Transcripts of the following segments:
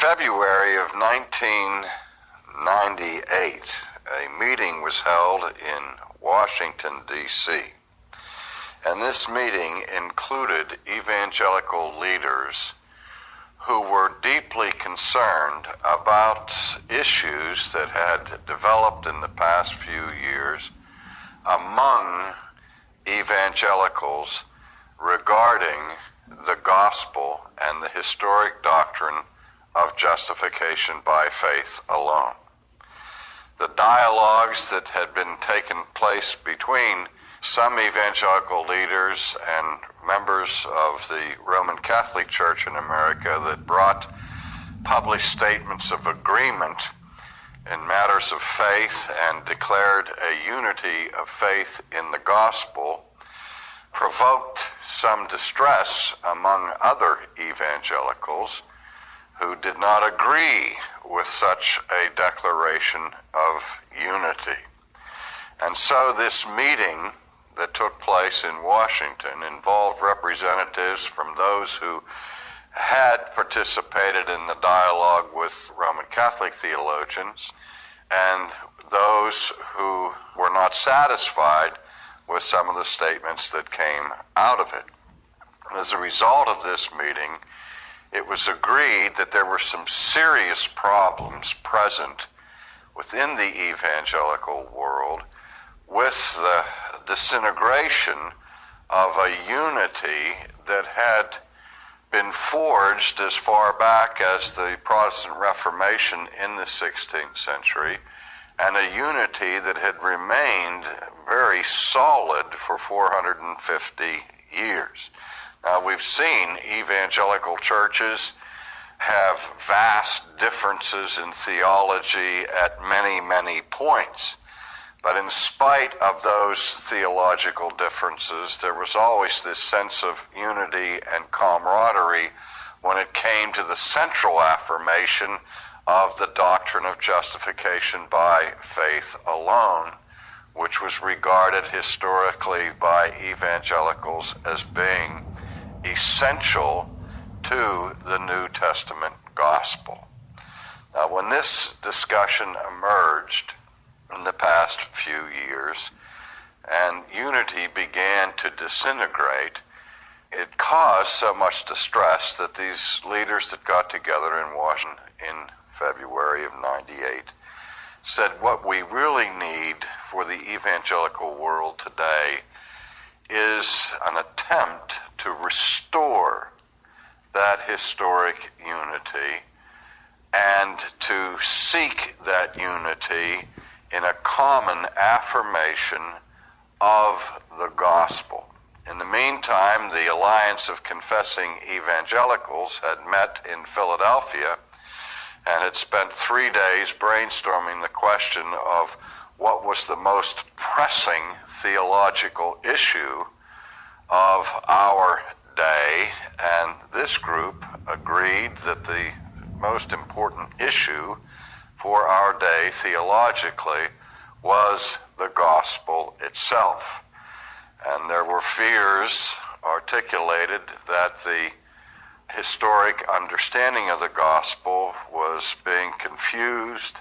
February of 1998, a meeting was held in Washington, D.C., and this meeting included evangelical leaders who were deeply concerned about issues that had developed in the past few years among evangelicals regarding the gospel and the historic doctrine of justification by faith alone. The dialogues that had been taking place between some evangelical leaders and members of the Roman Catholic Church in America that brought published statements of agreement in matters of faith and declared a unity of faith in the gospel provoked some distress among other evangelicals who did not agree with such a declaration of unity. And so this meeting that took place in Washington involved representatives from those who had participated in the dialogue with Roman Catholic theologians and those who were not satisfied with some of the statements that came out of it. As a result of this meeting, it was agreed that there were some serious problems present within the evangelical world with the disintegration of a unity that had been forged as far back as the Protestant Reformation in the 16th century, and a unity that had remained very solid for 450 years. Now, we've seen evangelical churches have vast differences in theology at many, many points. But in spite of those theological differences, there was always this sense of unity and camaraderie when it came to the central affirmation of the doctrine of justification by faith alone, which was regarded historically by evangelicals as being essential to the New Testament gospel. Now, when this discussion emerged in the past few years and unity began to disintegrate, it caused so much distress that these leaders that got together in Washington in February of '98 said what we really need for the evangelical world today is an attempt to restore that historic unity and to seek that unity in a common affirmation of the gospel. In the meantime, the Alliance of Confessing Evangelicals had met in Philadelphia and had spent 3 days brainstorming the question of what was the most pressing theological issue of our day, and this group agreed that the most important issue for our day theologically was the gospel itself. And there were fears articulated that the historic understanding of the gospel was being confused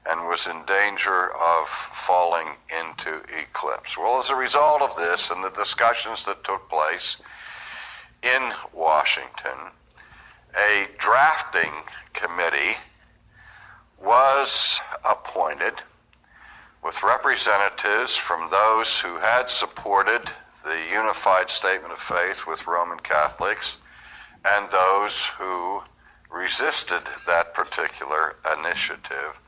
and was in danger of falling into eclipse. Well, as a result of this and the discussions that took place in Washington, a drafting committee was appointed with representatives from those who had supported the unified statement of faith with Roman Catholics and those who resisted that particular initiative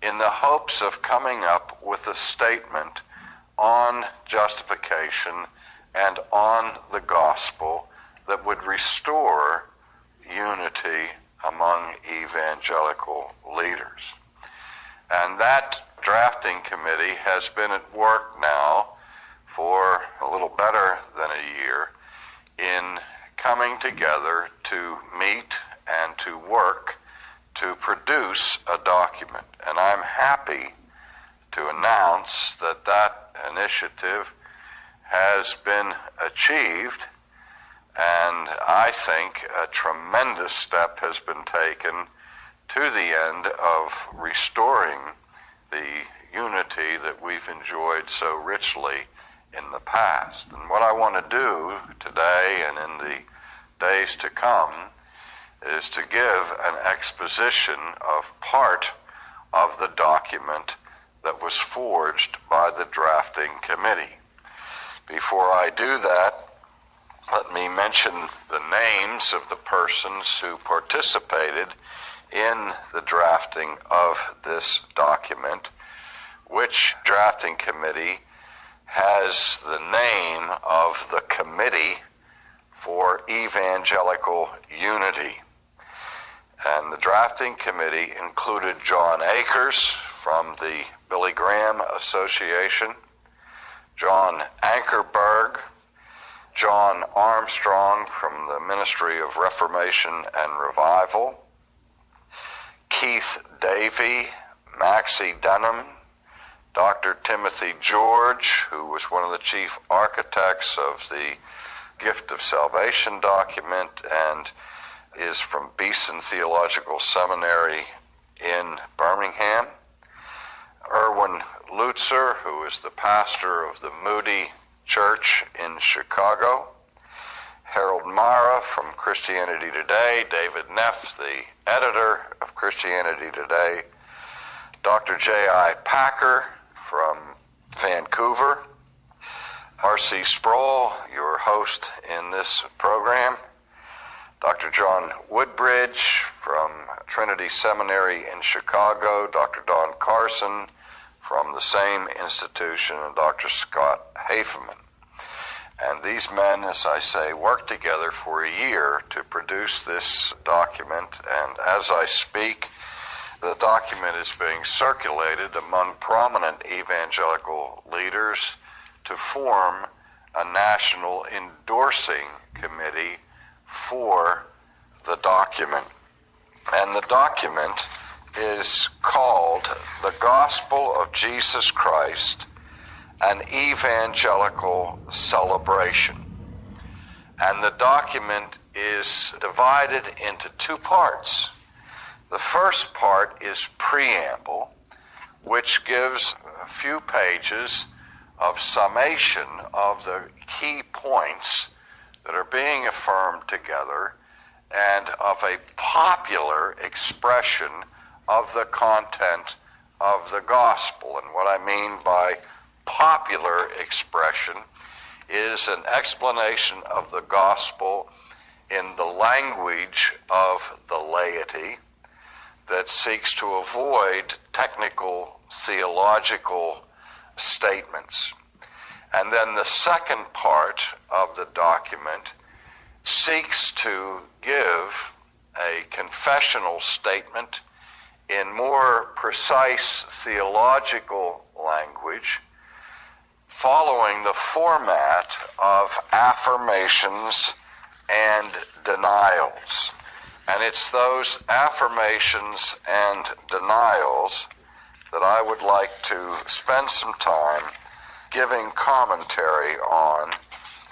in the hopes of coming up with a statement on justification and on the gospel that would restore unity among evangelical leaders. And that drafting committee has been at work now for a little better than a year in coming together to meet and to work to produce a document. And I'm happy to announce that that initiative has been achieved, and I think a tremendous step has been taken to the end of restoring the unity that we've enjoyed so richly in the past. And what I want to do today and in the days to come is to give an exposition of part of the document that was forged by the drafting committee. Before I do that, let me mention the names of the persons who participated in the drafting of this document, which drafting committee has the name of the Committee for Evangelical Unity. And the drafting committee included John Akers from the Billy Graham Association, John Ankerberg, John Armstrong from the Ministry of Reformation and Revival, Keith Davey, Maxie Denham, Dr. Timothy George, who was one of the chief architects of the Gift of Salvation document and is from Beeson Theological Seminary in Birmingham, Erwin Lutzer, who is the pastor of the Moody Church in Chicago, Harold Mara from Christianity Today, David Neff, the editor of Christianity Today, Dr. J.I. Packer from Vancouver, RC Sproul, your host in this program, Dr. John Woodbridge from Trinity Seminary in Chicago, Dr. Don Carson from the same institution, and Dr. Scott Haferman. And these men, as I say, worked together for a year to produce this document, and as I speak, the document is being circulated among prominent evangelical leaders to form a national endorsing committee for the document. And the document is called The Gospel of Jesus Christ, an Evangelical Celebration. And the document is divided into two parts. The first part is preamble, which gives a few pages of summation of the key points that are being affirmed together and of a popular expression of the content of the gospel. And what I mean by popular expression is an explanation of the gospel in the language of the laity that seeks to avoid technical theological statements. And then the second part of the document seeks to give a confessional statement in more precise theological language, following the format of affirmations and denials. And it's those affirmations and denials that I would like to spend some time giving commentary on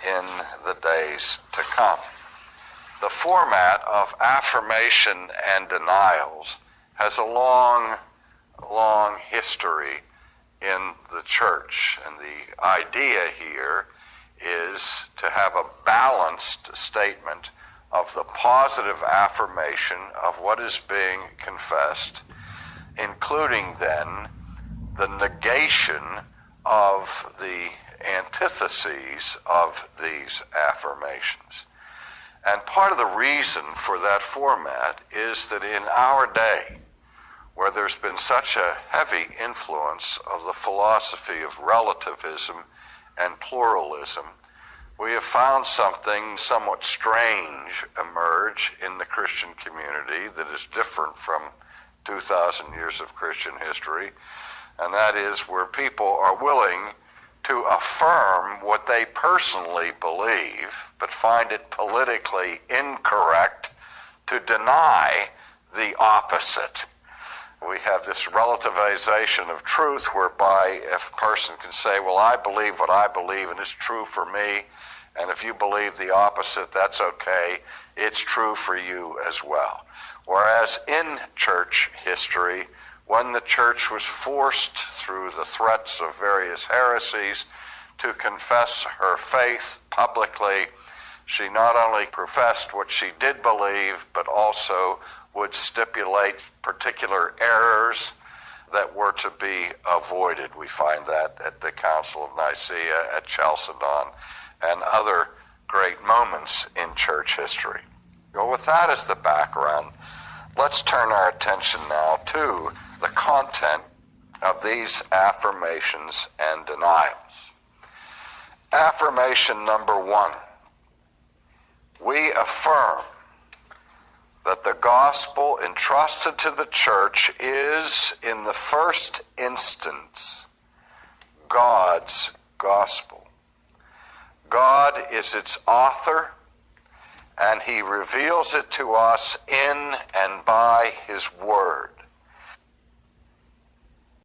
in the days to come. The format of affirmation and denials has a long, long history in the church, and the idea here is to have a balanced statement of the positive affirmation of what is being confessed, including then the negation of the antitheses of these affirmations. And part of the reason for that format is that in our day, where there's been such a heavy influence of the philosophy of relativism and pluralism, we have found something somewhat strange emerge in the Christian community that is different from 2,000 years of Christian history, and that is where people are willing to affirm what they personally believe, but find it politically incorrect to deny the opposite. We have this relativization of truth whereby if a person can say, well, I believe what I believe and it's true for me, and if you believe the opposite, that's okay, it's true for you as well. Whereas in church history, when the church was forced through the threats of various heresies to confess her faith publicly, she not only professed what she did believe, but also would stipulate particular errors that were to be avoided. We find that at the Council of Nicaea, at Chalcedon, and other great moments in church history. Well, with that as the background, let's turn our attention now to the content of these affirmations and denials. Affirmation number 1. We affirm that the gospel entrusted to the church is, in the first instance, God's gospel. God is its author, and he reveals it to us in and by his word.